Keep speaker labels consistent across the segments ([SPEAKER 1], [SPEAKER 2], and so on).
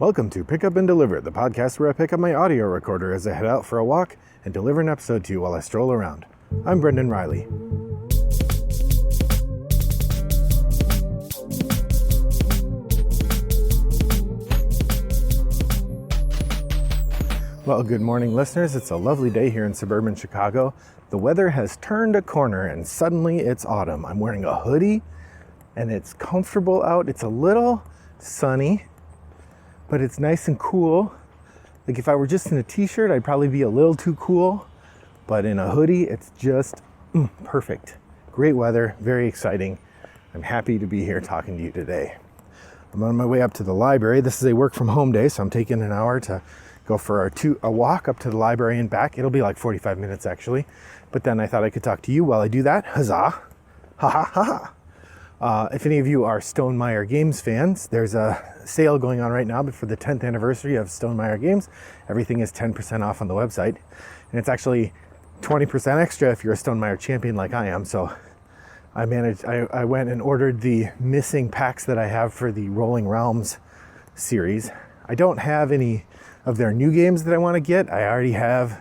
[SPEAKER 1] Welcome to Pick Up and Deliver, the podcast where I pick up my audio recorder as I head out for a walk and deliver an episode to you while I stroll around. I'm Brendan Riley. Well, good morning, listeners. It's a lovely day here in suburban Chicago. The weather has turned a corner and suddenly it's autumn. I'm wearing a hoodie and it's comfortable out. It's a little sunny, but it's nice and cool. Like if I were just in a t-shirt, I'd probably be a little too cool, but in a hoodie, it's just perfect. Great weather, very exciting. I'm happy to be here talking to you today. I'm on my way up to the library. This is a work from home day, so I'm taking an hour to go for a walk up to the library and back. It'll be like 45 minutes actually, but then I thought I could talk to you while I do that. Huzzah! Ha ha ha ha! If any of you are Stonemaier Games fans, there's a sale going on right now, but for the 10th anniversary of Stonemaier Games, everything is 10% off on the website. And it's actually 20% extra if you're a Stonemaier champion like I am. So I went and ordered the missing packs that I have for the Rolling Realms series. I don't have any of their new games that I want to get. I already have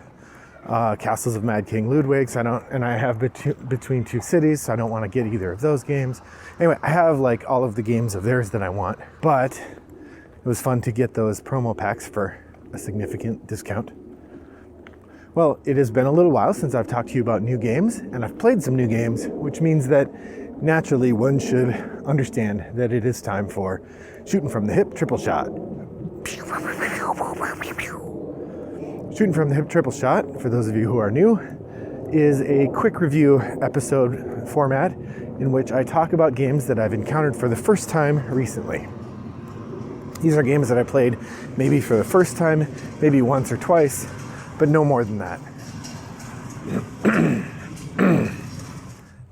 [SPEAKER 1] Castles of Mad King Ludwig, and I have Between Two Cities, so I don't want to get either of those games. Anyway, I have like all of the games of theirs that I want, but it was fun to get those promo packs for a significant discount. Well, it has been a little while since I've talked to you about new games, and I've played some new games, which means that naturally one should understand that it is time for Shooting from the Hip Triple Shot. Shooting from the Hip Triple Shot, for those of you who are new, is a quick review episode format in which I talk about games that I've encountered for the first time recently. These are games that I played maybe for the first time, maybe once or twice, but no more than that.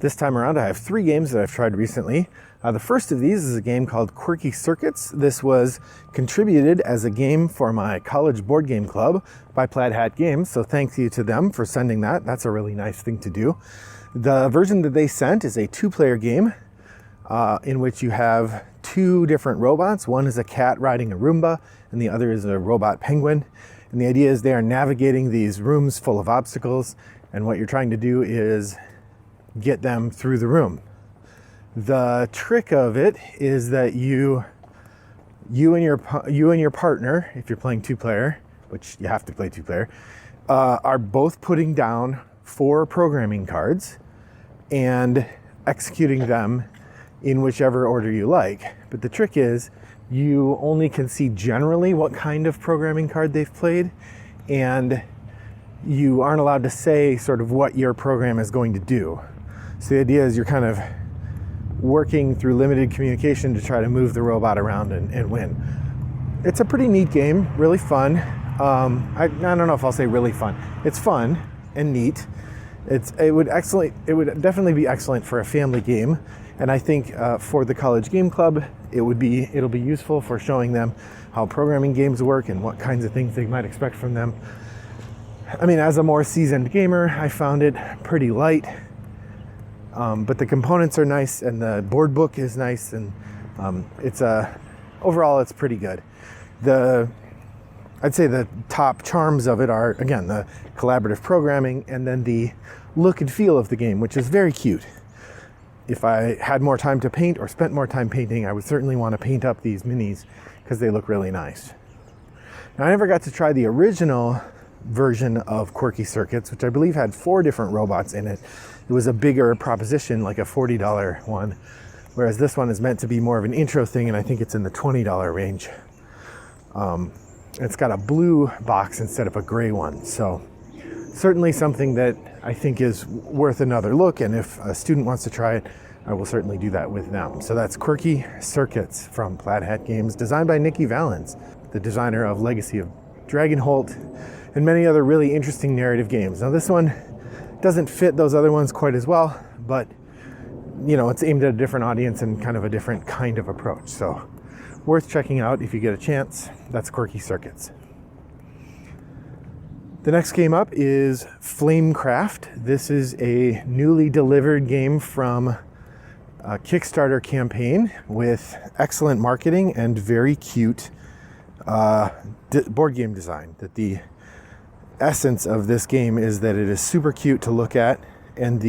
[SPEAKER 1] This time around, I have 3 games that I've tried recently. The first of these is a game called Quirky Circuits. This was contributed as a game for my college board game club by Plaid Hat Games, so thank you to them for sending that. That's a really nice thing to do. The version that they sent is a 2-player game in which you have 2 different robots. One is a cat riding a Roomba, and the other is a robot penguin. And the idea is they are navigating these rooms full of obstacles, and what you're trying to do is get them through the room. The trick of it is that you and your partner, if you're playing 2-player, which you have to play 2-player, are both putting down 4 programming cards and executing them in whichever order you like. But the trick is you only can see generally what kind of programming card they've played, and you aren't allowed to say sort of what your program is going to do. So the idea is you're kind of working through limited communication to try to move the robot around and win. It's a pretty neat game, really fun. I don't know if I'll say really fun. It's fun and neat. It would definitely be excellent for a family game, and I think for the college game club, it'll be useful for showing them how programming games work and what kinds of things they might expect from them. I mean, as a more seasoned gamer, I found it pretty light. But the components are nice, and the board book is nice, and overall it's pretty good. I'd say the top charms of it are, again, the collaborative programming and then the look and feel of the game, which is very cute. If I had more time to paint or spent more time painting, I would certainly want to paint up these minis because they look really nice. Now, I never got to try the original version of Quirky Circuits, which I believe had 4 different robots in it. It was a bigger proposition, like a $40 one, whereas this one is meant to be more of an intro thing, and I think it's in the $20 range. It's got a blue box instead of a gray one, so certainly something that I think is worth another look, and if a student wants to try it, I will certainly do that with them. So that's Quirky Circuits from Plaid Hat Games, designed by Nikki Valens, the designer of Legacy of Dragonholt and many other really interesting narrative games. Now this one doesn't fit those other ones quite as well, but it's aimed at a different audience and kind of a different kind of approach. So worth checking out if you get a chance. That's Quirky Circuits. The next game up is Flamecraft. This is a newly delivered game from a Kickstarter campaign with excellent marketing and very cute board game design. That the essence of this game is that it is super cute to look at, and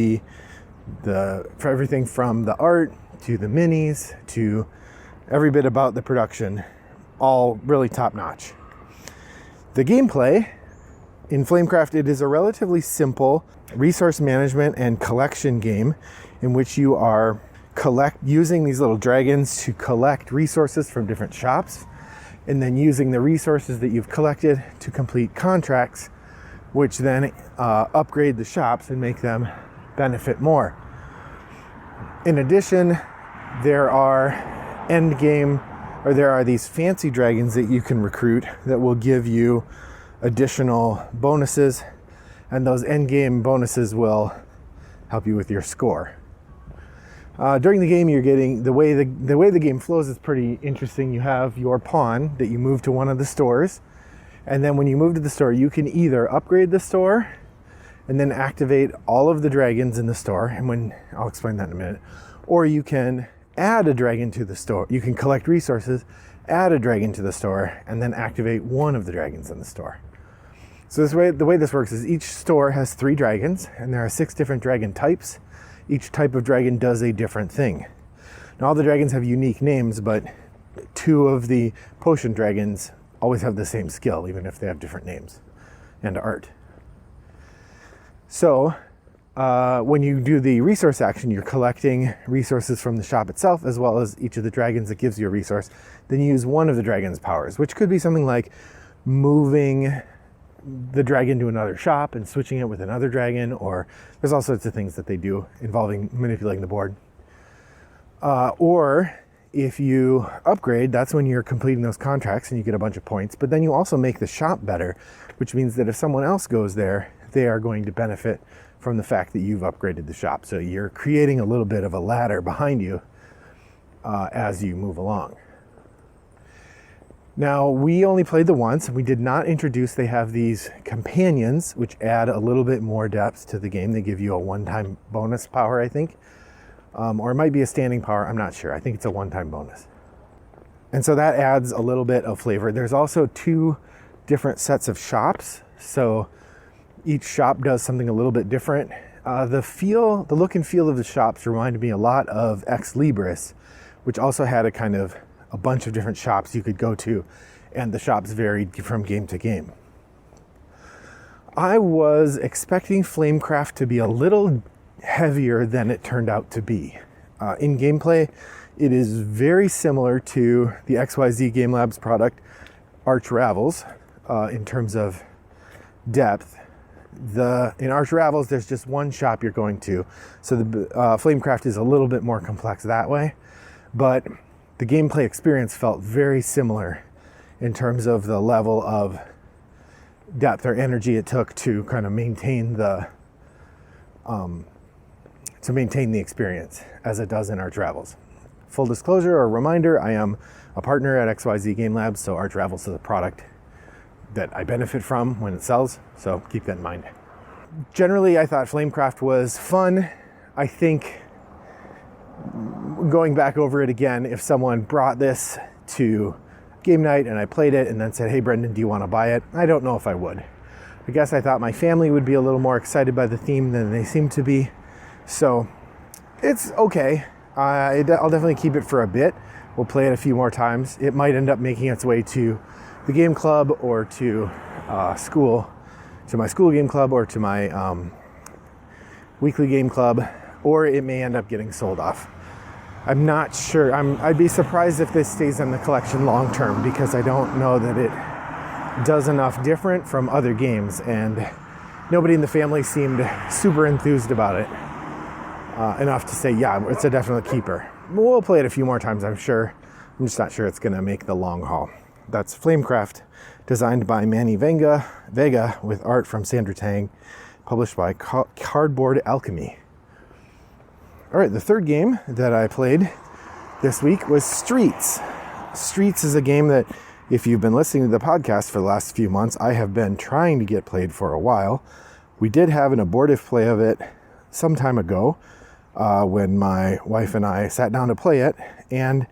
[SPEAKER 1] for everything from the art to the minis to every bit about the production, all really top notch. The gameplay in Flamecraft, it is a relatively simple resource management and collection game in which you are using these little dragons to collect resources from different shops, and then using the resources that you've collected to complete contracts, which then upgrade the shops and make them benefit more. In addition, there are these fancy dragons that you can recruit that will give you additional bonuses, and those end game bonuses will help you with your score. During the game, you're getting the way the game flows is pretty interesting. You have your pawn that you move to one of the stores, and then when you move to the store, you can either upgrade the store and then activate all of the dragons in the store, and I'll explain that in a minute, or you can add a dragon to the store. You can collect resources, add a dragon to the store, and then activate one of the dragons in the store. So the way this works is each store has 3 dragons, and there are 6 different dragon types. Each type of dragon does a different thing. Now, all the dragons have unique names, but 2 of the potion dragons always have the same skill, even if they have different names and art. So when you do the resource action, you're collecting resources from the shop itself, as well as each of the dragons that gives you a resource. Then you use one of the dragon's powers, which could be something like moving the dragon to another shop and switching it with another dragon, or there's all sorts of things that they do involving manipulating the board. Or if you upgrade, that's when you're completing those contracts and you get a bunch of points, but then you also make the shop better, which means that if someone else goes there, they are going to benefit from the fact that you've upgraded the shop. So you're creating a little bit of a ladder behind you as you move along. Now, we only played the once, and we did not introduce, they have these companions, which add a little bit more depth to the game. They give you a one-time bonus power, I think. Or it might be a standing power, I'm not sure. I think it's a one-time bonus. And so that adds a little bit of flavor. There's also 2 different sets of shops. So each shop does something a little bit different. The look and feel of the shops reminded me a lot of Ex Libris, which also had a bunch of different shops you could go to, and the shops varied from game to game. I was expecting Flamecraft to be a little heavier than it turned out to be. In gameplay, it is very similar to the XYZ Game Labs product, Arch Ravels, in terms of depth. In Arch Ravels, there's just one shop you're going to, so the Flamecraft is a little bit more complex that way, but the gameplay experience felt very similar in terms of the level of depth or energy it took to kind of maintain the experience as it does in Arch Ravels. Full disclosure or reminder, I am a partner at XYZ Game Labs, so Arch Ravels is a product that I benefit from when it sells, so keep that in mind. Generally, I thought Flamecraft was fun. I think going back over it again, if someone brought this to game night and I played it and then said, hey Brendan, do you want to buy it? I don't know if I would. I guess I thought my family would be a little more excited by the theme than they seem to be. So it's okay. I'll definitely keep it for a bit. We'll play it a few more times. It might end up making its way to the game club or to school, to my school game club or to my weekly game club, or it may end up getting sold off. I'm not sure. I'd be surprised if this stays in the collection long term, because I don't know that it does enough different from other games, and nobody in the family seemed super enthused about it enough to say, yeah, it's a definite keeper. We'll play it a few more times, I'm sure. I'm just not sure it's going to make the long haul. That's Flamecraft, designed by Manny Vega with art from Sandra Tang, published by Cardboard Alchemy. All right, the third game that I played this week was Streets. Streets is a game that, if you've been listening to the podcast for the last few months, I have been trying to get played for a while. We did have an abortive play of it some time ago when my wife and I sat down to play it, and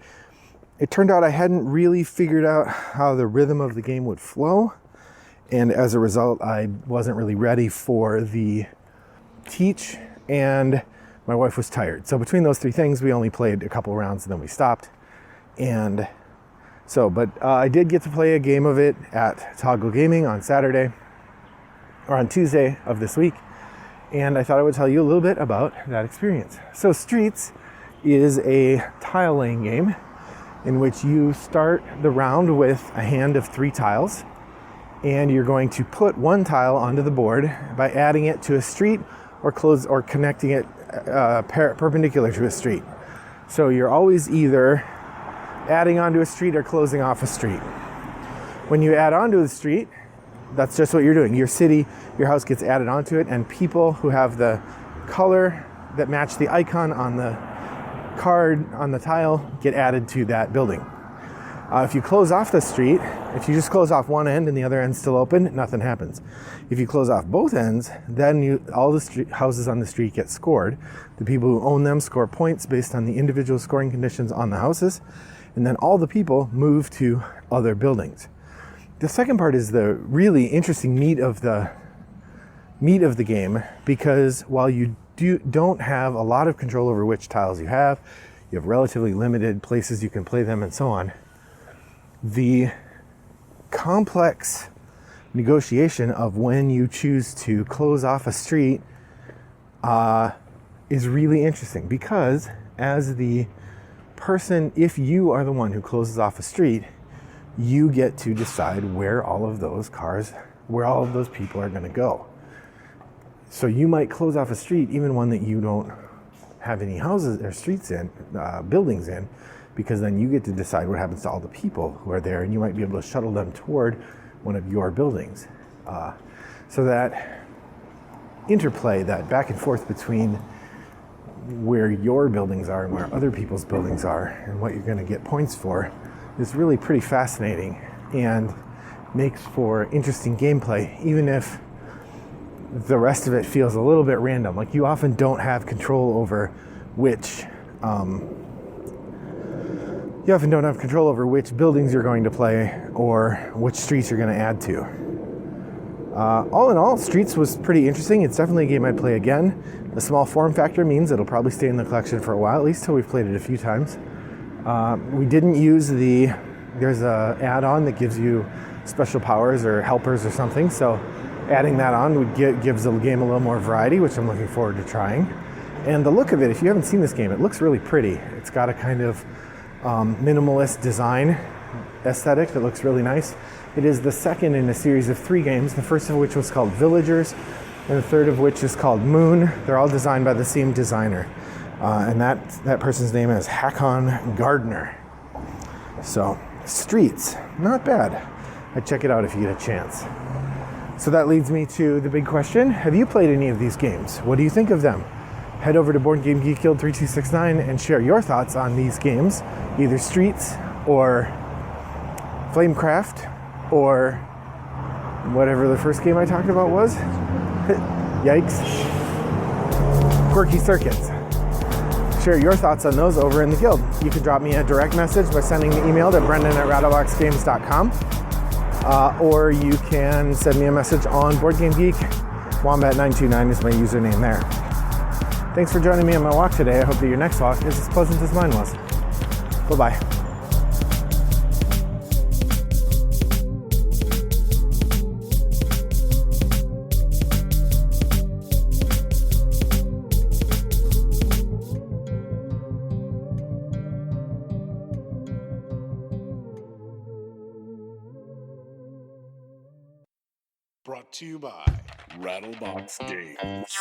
[SPEAKER 1] it turned out I hadn't really figured out how the rhythm of the game would flow. And as a result, I wasn't really ready for the teach, and my wife was tired. So between those three things, we only played a couple rounds and then we stopped. And so, but I did get to play a game of it at Toggle Gaming on Saturday, or on Tuesday of this week. And I thought I would tell you a little bit about that experience. So Streets is a tile laying game in which you start the round with a hand of 3 tiles, and you're going to put one tile onto the board by adding it to a street or connecting it perpendicular to a street. So you're always either adding onto a street or closing off a street. When you add onto the street, that's just what you're doing. Your city, your house gets added onto it, and people who have the color that match the icon on the card on the tile get added to that building. If you close off the street, if you just close off one end and the other end's still open, nothing happens. If you close off both ends, then all the houses on the street get scored. The people who own them score points based on the individual scoring conditions on the houses, and then all the people move to other buildings. The second part is the really interesting meat of the game, because while you don't have a lot of control over which tiles you have relatively limited places you can play them and so on. The complex negotiation of when you choose to close off a street is really interesting, because as the person, if you are the one who closes off a street, you get to decide where all of those people are going to go. So you might close off a street, even one that you don't have any houses or streets in, buildings in, because then you get to decide what happens to all the people who are there, and you might be able to shuttle them toward one of your buildings. So that interplay, that back and forth between where your buildings are and where other people's buildings are and what you're going to get points for, is really pretty fascinating and makes for interesting gameplay, even if the rest of it feels a little bit random. Like, you often don't have control over which buildings you're going to play or which streets you're going to add to. All in all, Streets was pretty interesting. It's definitely a game I'd play again. The small form factor means it'll probably stay in the collection for a while, at least till we've played it a few times. We didn't use there's a add-on that gives you special powers or helpers or something, so adding that on gives the game a little more variety, which I'm looking forward to trying. And the look of it, if you haven't seen this game, it looks really pretty. It's got a kind of minimalist design aesthetic that looks really nice. It is the second in a series of 3 games, the first of which was called Villagers, and the third of which is called Moon. They're all designed by the same designer. And that person's name is Hakon Gardner. So, Streets, not bad. I'd check it out if you get a chance. So that leads me to the big question. Have you played any of these games? What do you think of them? Head over to Board Game Geek Guild 3269 and share your thoughts on these games, either Streets or Flamecraft or whatever the first game I talked about was. Yikes. Quirky Circuits. Share your thoughts on those over in the guild. You can drop me a direct message by sending the email to brendan@rattleboxgames.com. Or you can send me a message on Board Game Geek. Wombat929 is my username there. Thanks for joining me on my walk today. I hope that your next walk is as pleasant as mine was. Bye-bye.
[SPEAKER 2] Brought to you by Rattlebox Games.